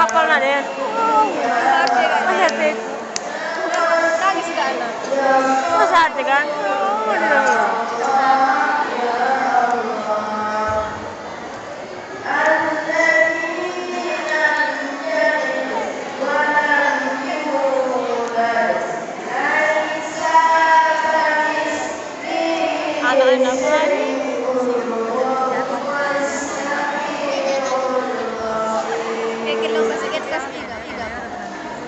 Hafal na din. Masarap. Nangis ka na. Masarap ka? Oo, hindi naman. Anak-anak ko lang. Kikilong basigan kas iga.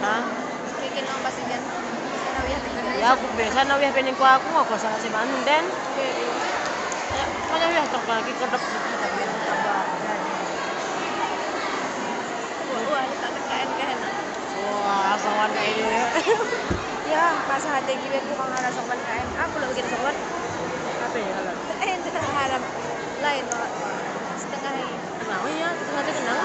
Ha? Kikilong basigan. Ya, aku biasa nawih pening ko ako sa si Manong din. Kaya ya tok lagi kedap kita biar tambah. Wah, tak kain kahena. Wah, asawan kayak ini. Ya, pas hati gue tuh kang ada sopan kain. Aku lo bikin sopan. Apa ya halal? Itu haram lain loh. Setengah ini. Kenal ya, setengah kenal.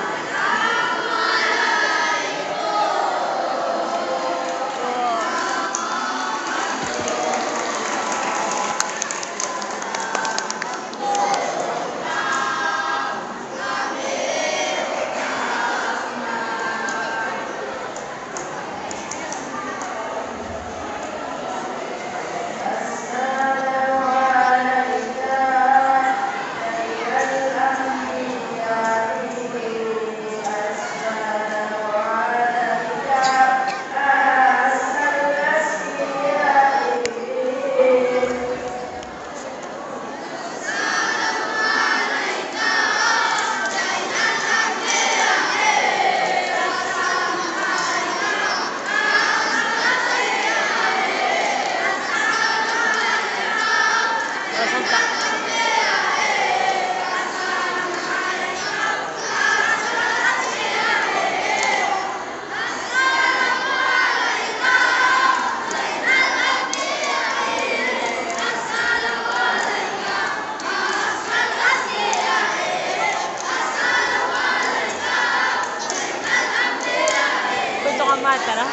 Gusto ka mata na?